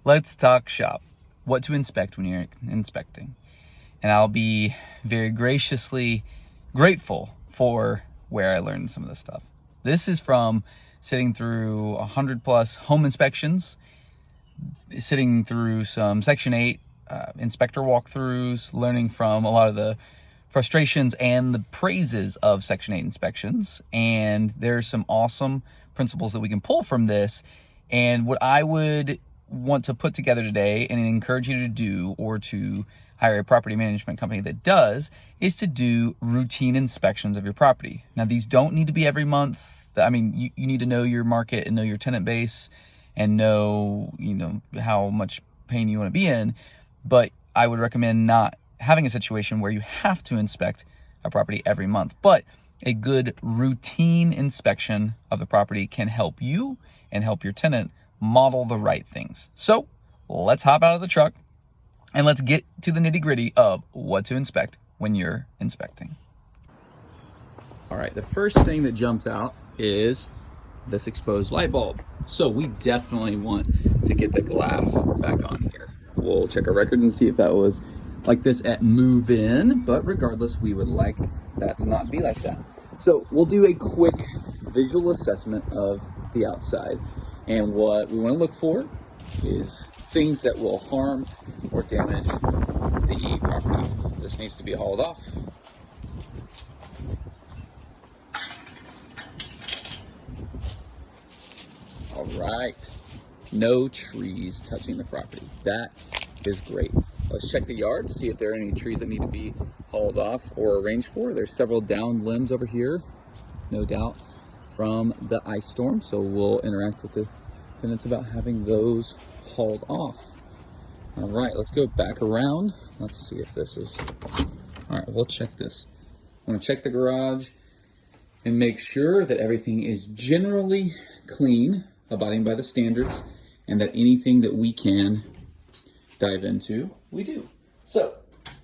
let's talk shop. What to inspect when you're inspecting. And I'll be very graciously grateful for where I learned some of this stuff. This is from sitting through 100+ home inspections, sitting through some Section 8 inspector walkthroughs, learning from a lot of the frustrations and the praises of Section 8 inspections. And there's some awesome principles that we can pull from this. And what I would want to put together today and encourage you to do, or to hire a property management company that does, is to do routine inspections of your property. Now, these don't need to be every month. I mean, you need to know your market and know your tenant base and know, how much pain you want to be in. But I would recommend not having a situation where you have to inspect a property every month. But a good routine inspection of the property can help you and help your tenant model the right things. So let's hop out of the truck and let's get to the nitty-gritty of what to inspect when you're inspecting. All right, the first thing that jumps out is this exposed light bulb. So we definitely want to get the glass back on here. We'll check our records and see if that was like this at move-in, but regardless, we would like that to not be like that. So we'll do a quick visual assessment of the outside. And what we want to look for is things that will harm or damage the property. This needs to be hauled off. All right, no trees touching the property. That is great. Let's check the yard, see if there are any trees that need to be hauled off or arranged for. There's several downed limbs over here, no doubt, from the ice storm. So we'll interact with the tenants about having those hauled off. All right, let's go back around. Let's see if this is, all right, we'll check this. I'm gonna check the garage and make sure that everything is generally clean, abiding by the standards, and that anything that we can dive into, we do. So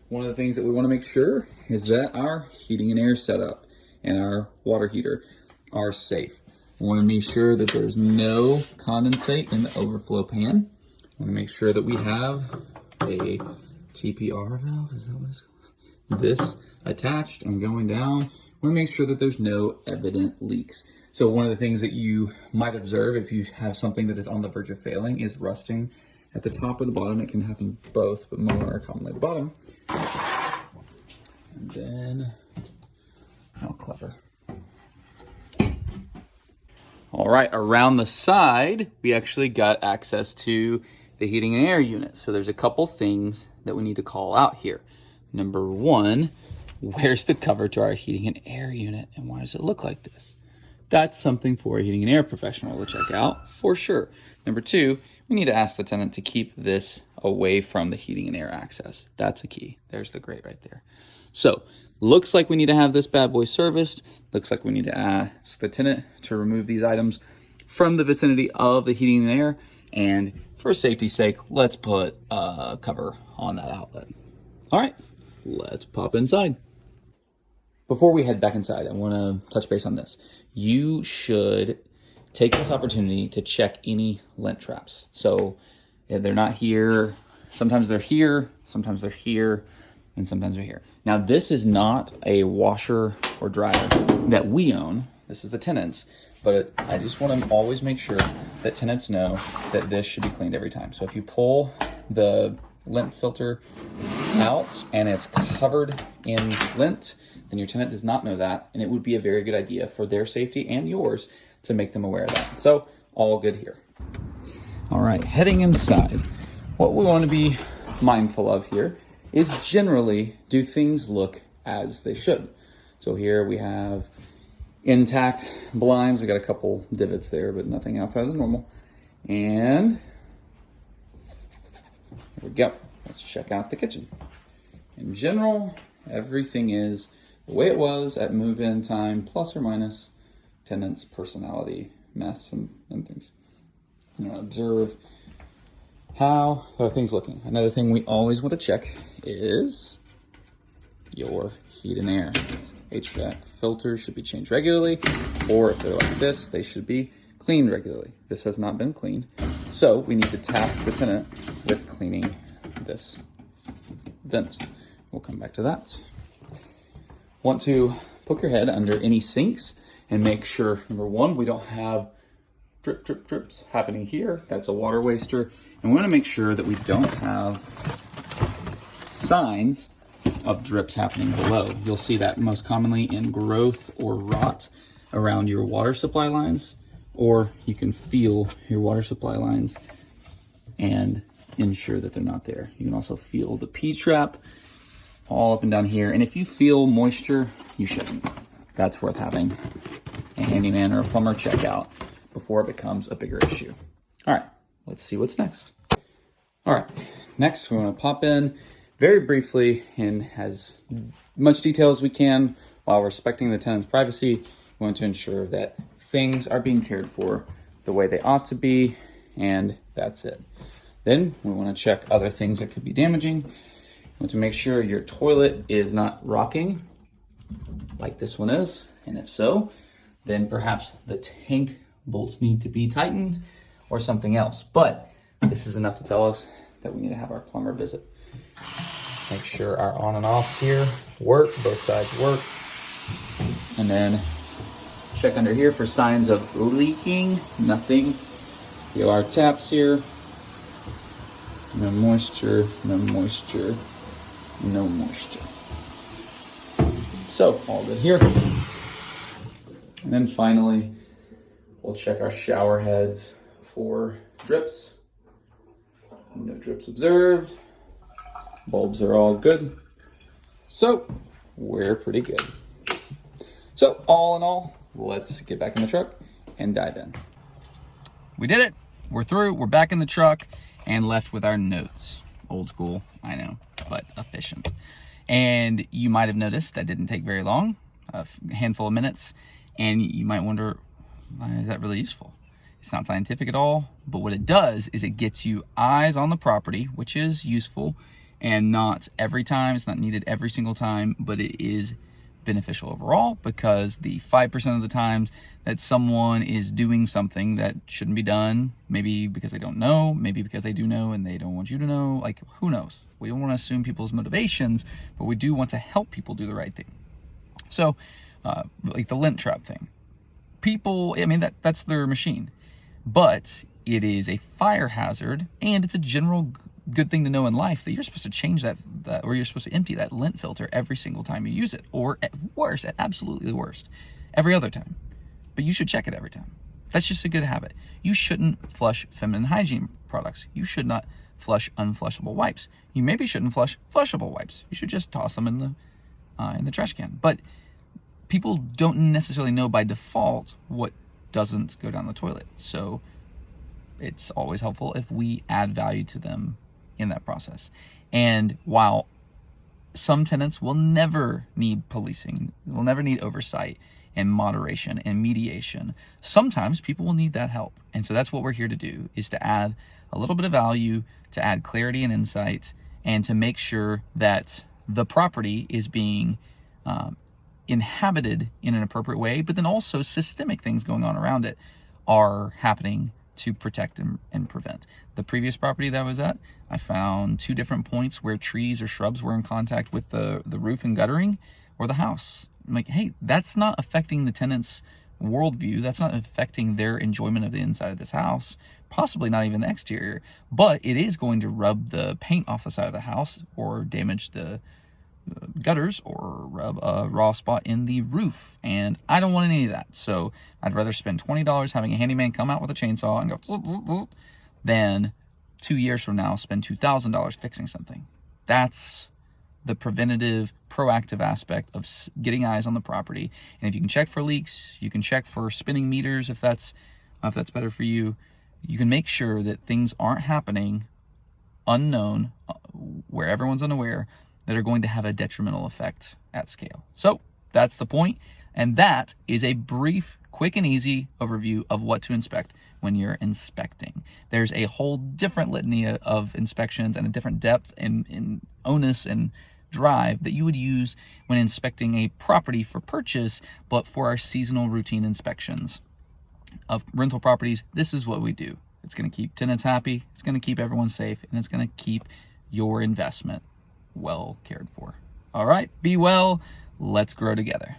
one of the things that we want to make sure is that our heating and air setup and our water heater are safe. We want to make sure that there's no condensate in the overflow pan. We want to make sure that we have a TPR valve, is that what it's called? This attached and going down. We want to make sure that there's no evident leaks. So one of the things that you might observe if you have something that is on the verge of failing is rusting at the top or the bottom. It can happen both, but more commonly the bottom. And then, how clever. All right, around the side, we actually got access to the heating and air unit. So there's a couple things that we need to call out here. Number one, where's the cover to our heating and air unit, and why does it look like this? That's something for a heating and air professional to check out for sure. Number two, we need to ask the tenant to keep this away from the heating and air access. That's a key. There's the grate right there. So looks like we need to have this bad boy serviced. Looks like we need to ask the tenant to remove these items from the vicinity of the heating and air. And for safety's sake, let's put a cover on that outlet. All right, let's pop inside. Before we head back inside, I want to touch base on this. You should take this opportunity to check any lint traps. So if they're not here, sometimes they're here, sometimes they're here, and sometimes they're here. Now, this is not a washer or dryer that we own. This is the tenant's. But I just want to always make sure that tenants know that this should be cleaned every time. So if you pull the lint filter out and it's covered in lint, then your tenant does not know that, and it would be a very good idea for their safety and yours to make them aware of that. So all good here. All right, heading inside, what we want to be mindful of here is generally, do things look as they should? So here we have intact blinds. We got a couple divots there, but nothing outside of the normal. And here we go. Let's check out the kitchen. In general, everything is the way it was at move-in time, plus or minus tenant's personality, mess, and things. You know, observe how are things looking. Another thing we always want to check is your heat and air. HVAC filters should be changed regularly, or if they're like this, they should be cleaned regularly. This has not been cleaned. So we need to task the tenant with cleaning this vent. We'll come back to that. Want to poke your head under any sinks and make sure, number one, we don't have drips happening here. That's a water waster. And we want to make sure that we don't have signs of drips happening below. You'll see that most commonly in growth or rot around your water supply lines, or you can feel your water supply lines and ensure that they're not there. You can also feel the P-trap all up and down here. And if you feel moisture, you shouldn't. That's worth having a handyman or a plumber check out before it becomes a bigger issue. All right, let's see what's next. All right, next we want to pop in very briefly in as much detail as we can while respecting the tenant's privacy. We want to ensure that things are being cared for the way they ought to be, and that's it. Then we want to check other things that could be damaging. We want to make sure your toilet is not rocking like this one is, and if so, then perhaps the tank bolts need to be tightened or something else. But this is enough to tell us that we need to have our plumber visit. Make sure our on and offs here work, both sides work. And then check under here for signs of leaking. Nothing. Feel our taps here. No moisture, no moisture, no moisture. So, all good here. And then finally, we'll check our shower heads for drips. No drips observed. Bulbs are all good. So, we're pretty good. So, all in all, let's get back in the truck and dive in. We did it. We're through. We're back in the truck and left with our notes. Old school, I know, but efficient. And you might have noticed that didn't take very long, a handful of minutes. And you might wonder, why is that really useful? It's not scientific at all, but what it does is it gets you eyes on the property, which is useful, and not every time. It's not needed every single time, but it is beneficial overall, because the 5% of the times that someone is doing something that shouldn't be done, maybe because they don't know, maybe because they do know and they don't want you to know, like, who knows? We don't want to assume people's motivations, but we do want to help people do the right thing. So, like the lint trap thing. People, I mean, that's their machine. But it is a fire hazard, and it's a general good thing to know in life that you're supposed to change that, or you're supposed to empty that lint filter every single time you use it, or at worst, at absolutely the worst, every other time. But you should check it every time. That's just a good habit. You shouldn't flush feminine hygiene products. You should not flush unflushable wipes. You maybe shouldn't flush flushable wipes. You should just toss them in the trash can. But people don't necessarily know by default what doesn't go down the toilet. So it's always helpful if we add value to them in that process. And while some tenants will never need policing, will never need oversight and moderation and mediation, sometimes people will need that help. And so that's what we're here to do, is to add a little bit of value, to add clarity and insight, and to make sure that the property is being inhabited in an appropriate way, but then also systemic things going on around it are happening to protect and prevent. The previous property that I was at, I found 2 different points where trees or shrubs were in contact with the roof and guttering or the house. I'm like, hey, that's not affecting the tenant's worldview. That's not affecting their enjoyment of the inside of this house, possibly not even the exterior, but it is going to rub the paint off the side of the house or damage the gutters or rub a raw spot in the roof, and I don't want any of that. So I'd rather spend $20 having a handyman come out with a chainsaw and go than 2 years from now spend $2,000 fixing something. That's the preventative, proactive aspect of getting eyes on the property. And if you can check for leaks, you can check for spinning meters if that's better for you. You can make sure that things aren't happening unknown, where everyone's unaware, that are going to have a detrimental effect at scale. So that's the point. And that is a brief, quick and easy overview of what to inspect when you're inspecting. There's a whole different litany of inspections and a different depth and onus and drive that you would use when inspecting a property for purchase, but for our seasonal routine inspections. of rental properties, this is what we do. It's going to keep tenants happy, it's going to keep everyone safe, and it's going to keep your investment well cared for. All right, be well. Let's grow together.